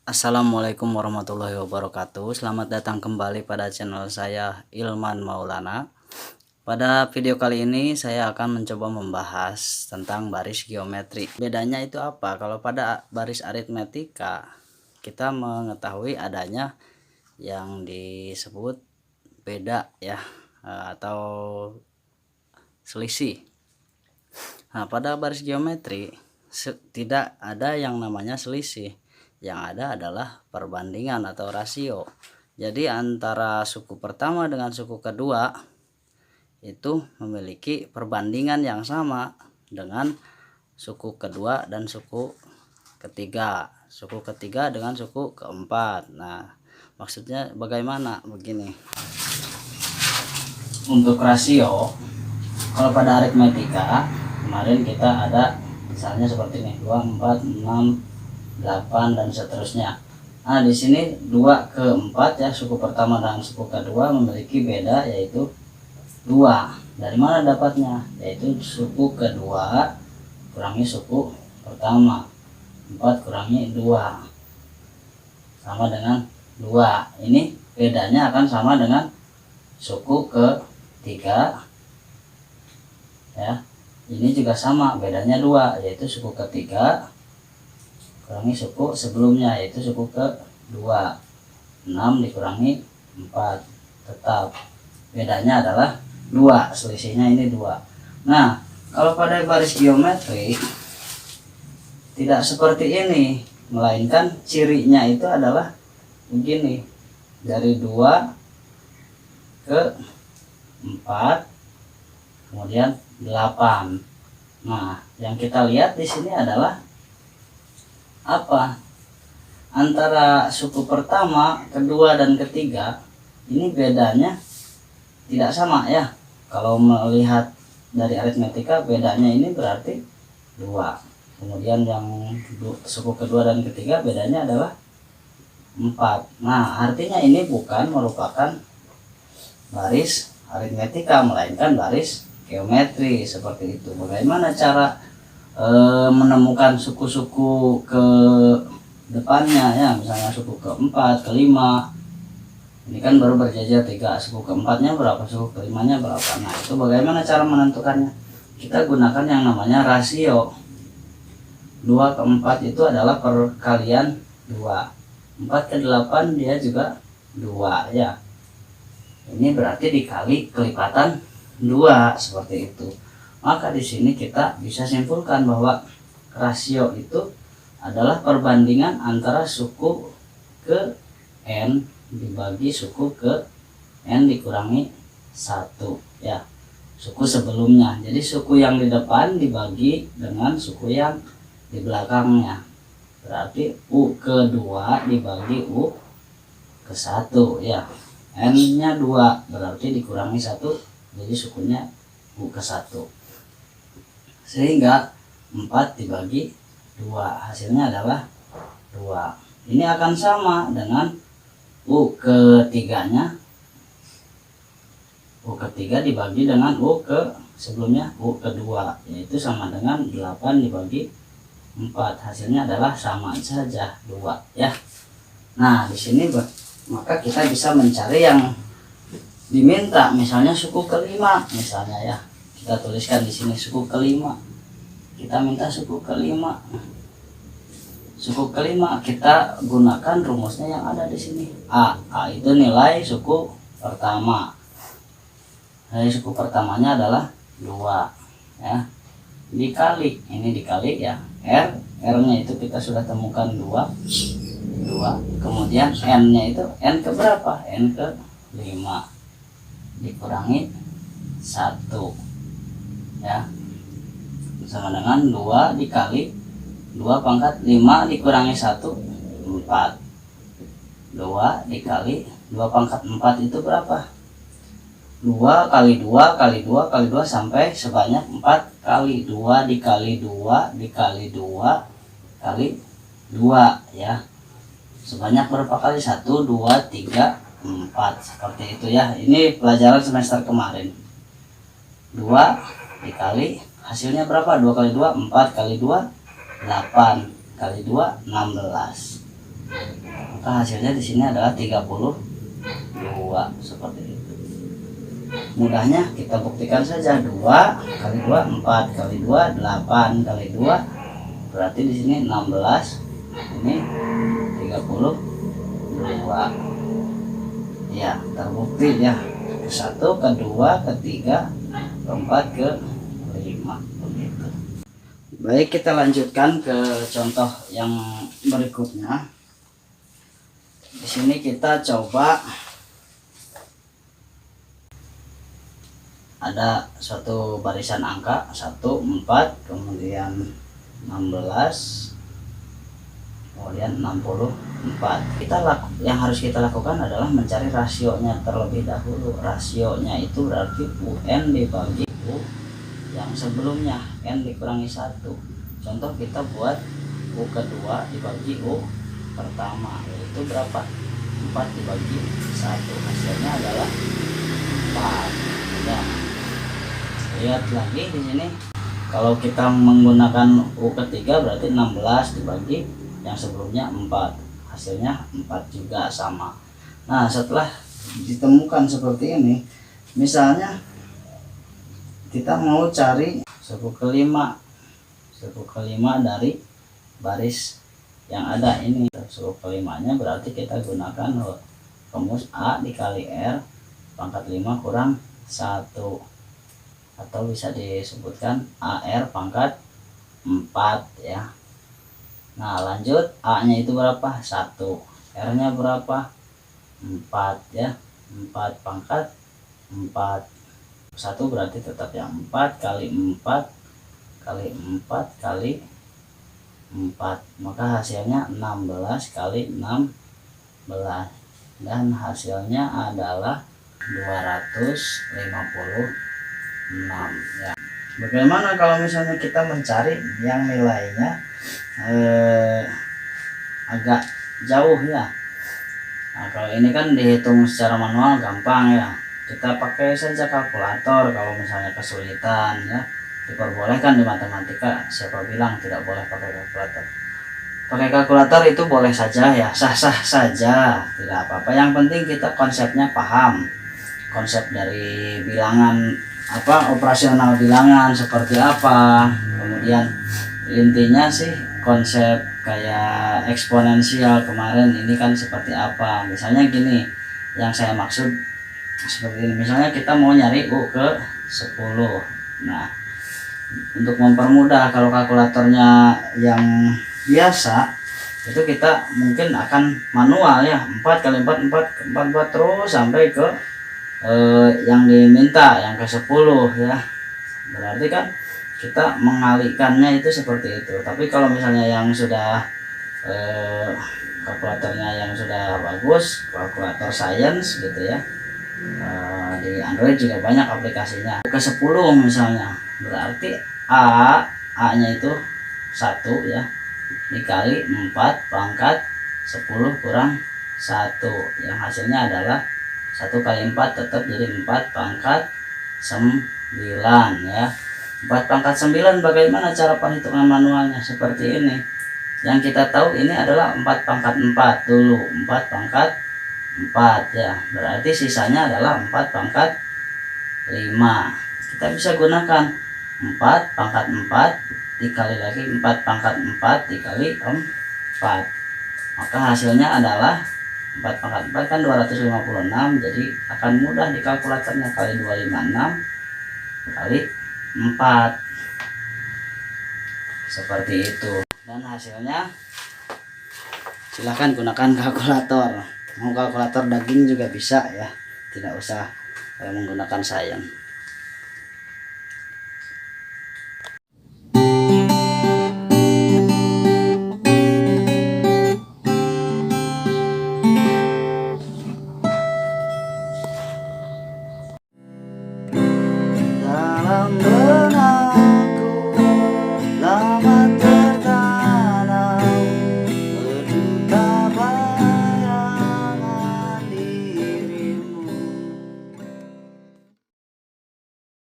Assalamualaikum warahmatullahi wabarakatuh. Selamat datang kembali pada channel saya Ilman Maulana. Pada video kali ini saya akan mencoba membahas tentang baris geometri. Bedanya itu apa? Kalau pada baris aritmetika kita mengetahui adanya yang disebut beda ya, atau selisih. Nah, pada baris geometri tidak ada yang namanya selisih. Yang ada adalah perbandingan atau rasio. Jadi antara suku pertama dengan suku kedua itu memiliki perbandingan yang sama dengan suku kedua dan suku ketiga. Suku ketiga dengan suku keempat. Nah, maksudnya bagaimana? Begini. Untuk rasio, kalau pada aritmetika kemarin kita ada misalnya seperti ini, 2, 4, 6, 8 dan seterusnya. Nah, di sini 2 ke 4 ya, suku pertama dan suku kedua memiliki beda yaitu 2. Dari mana dapatnya? Yaitu suku kedua kurangi suku pertama. 4 kurangi 2 sama dengan 2. Ini bedanya akan sama dengan suku ketiga ya. Ini juga sama, bedanya 2 yaitu suku ketiga kurangi suku sebelumnya yaitu suku kedua. 6 dikurangi 4, tetap bedanya adalah 2, selisihnya ini 2. Nah, kalau pada baris geometri tidak seperti ini, melainkan cirinya itu adalah begini, dari 2 ke 4 kemudian 8. Nah, yang kita lihat di sini adalah apa? Antara suku pertama, kedua dan ketiga ini bedanya tidak sama ya. Kalau melihat dari aritmetika bedanya ini berarti 2. Kemudian yang suku kedua dan ketiga bedanya adalah 4. Nah, artinya ini bukan merupakan baris aritmetika melainkan baris geometri seperti itu. Bagaimana cara menemukan suku-suku ke depannya ya, misalnya suku keempat, kelima. Ini kan baru berjajar 3, suku keempatnya berapa, suku kelimanya berapa. Nah, itu bagaimana cara menentukannya? Kita gunakan yang namanya rasio. 2 ke 4 itu adalah perkalian 2. 4 ke 8 dia juga 2 ya. Ini berarti dikali kelipatan 2 seperti itu. Maka di sini kita bisa simpulkan bahwa rasio itu adalah perbandingan antara suku ke n dibagi suku ke n dikurangi 1 ya, suku sebelumnya. Jadi suku yang di depan dibagi dengan suku yang di belakangnya, berarti u ke 2 dibagi u ke 1 ya. N nya 2 berarti dikurangi 1, jadi sukunya u ke 1, sehingga 4 dibagi 2 hasilnya adalah 2. Ini akan sama dengan u ketiganya. U ketiga dibagi dengan u ke sebelumnya u kedua, yaitu sama dengan 8 dibagi 4, hasilnya adalah sama saja 2 ya. Nah, di sini maka kita bisa mencari yang diminta, misalnya suku kelima misalnya ya. Kita tuliskan di sini suku kelima. Kita minta suku kelima. Suku kelima kita gunakan rumusnya yang ada di sini. A itu nilai suku pertama. Nilai suku pertamanya adalah 2 ya. Dikali, ini dikali ya. R-nya itu kita sudah temukan 2. Kemudian N-nya itu N ke berapa? N ke 5 dikurangi 1 ya, sama dengan 2 dikali 2 pangkat 5 dikurangi 1, 4. 2 dikali 2 pangkat 4 itu berapa? 2 kali 2 kali 2 kali 2 sampai sebanyak 4 kali. 2 dikali 2 dikali 2 kali 2 ya, sebanyak berapa kali? 1, 2, 3, 4 seperti itu ya. Ini pelajaran semester kemarin. 2 dikali hasilnya berapa? 2 kali 2 4 kali 2 8 kali 2 16. Maka hasilnya di sini adalah 32 seperti itu. Mudahnya kita buktikan saja. 2 kali 2 4 kali 2 8 kali 2 berarti di sini 16, ini 32. Ya, terbukti ya. Ke 1, ke 2, ke 3, ke 4, ke 5 begitu. Baik, kita lanjutkan ke contoh yang berikutnya. Di sini kita coba ada suatu barisan angka 1 4 kemudian 16 kemudian 64. Yang harus kita lakukan adalah mencari rasionya terlebih dahulu. Rasionya itu berarti UN dibagi U yang sebelumnya, N dikurangi 1. Contoh kita buat U kedua dibagi U pertama, yaitu berapa? 4 dibagi 1, hasilnya adalah 4. Ya. Lihat lagi di sini. Kalau kita menggunakan U ketiga berarti 16 dibagi yang sebelumnya 4, hasilnya 4 juga sama. Nah, setelah ditemukan seperti ini, misalnya kita mau cari suku kelima dari baris yang ada ini. Suku kelimanya berarti kita gunakan rumus A dikali R pangkat 5 kurang 1, atau bisa disebutkan AR pangkat 4 ya. Nah, lanjut, A nya itu berapa? 1, R nya berapa? 4 ya. 4 pangkat 4, 1 berarti tetap yang 4 kali 4 kali 4 kali 4, maka hasilnya 16 kali 16 dan hasilnya adalah 256 ya. Bagaimana kalau misalnya kita mencari yang nilainya agak jauh ya? Nah, kalau ini kan dihitung secara manual gampang ya, kita pakai saja kalkulator. Kalau misalnya kesulitan ya, diperbolehkan di matematika. Siapa bilang tidak boleh pakai kalkulator? Pakai kalkulator itu boleh saja ya, sah-sah saja, tidak apa-apa. Yang penting kita konsepnya paham, konsep dari bilangan operasional bilangan seperti apa, kemudian intinya sih konsep kayak eksponensial kemarin ini kan seperti apa. Misalnya gini, yang saya maksud seperti ini, misalnya kita mau nyari U ke 10. Nah, untuk mempermudah, kalau kalkulatornya yang biasa itu kita mungkin akan manual ya, 4 kali 4 4 terus sampai ke yang diminta yang ke 10 ya. Berarti kan kita mengalihkannya itu seperti itu. Tapi kalau misalnya yang sudah kalkulatornya yang sudah bagus, kalkulator science gitu ya, di Android juga banyak aplikasinya. Ke 10 misalnya, berarti A nya itu 1 ya, dikali 4 pangkat 10 kurang 1, yang hasilnya adalah 1 kali 4 tetap jadi 4 pangkat 9 ya. 4 pangkat 9 bagaimana cara perhitungan manualnya? Seperti ini. Yang kita tahu ini adalah 4 pangkat 4 dulu, 4 pangkat 4 ya. Berarti sisanya adalah 4 pangkat 5. Kita bisa gunakan 4 pangkat 4 dikali lagi 4 pangkat 4 dikali 4. Maka hasilnya adalah 4 pangkat 4 kan 256, jadi akan mudah di kalkulatornya, kali 256 kali 4 seperti itu. Dan hasilnya silahkan gunakan kalkulator. Mau kalkulator daging juga bisa ya, tidak usah menggunakan sayang.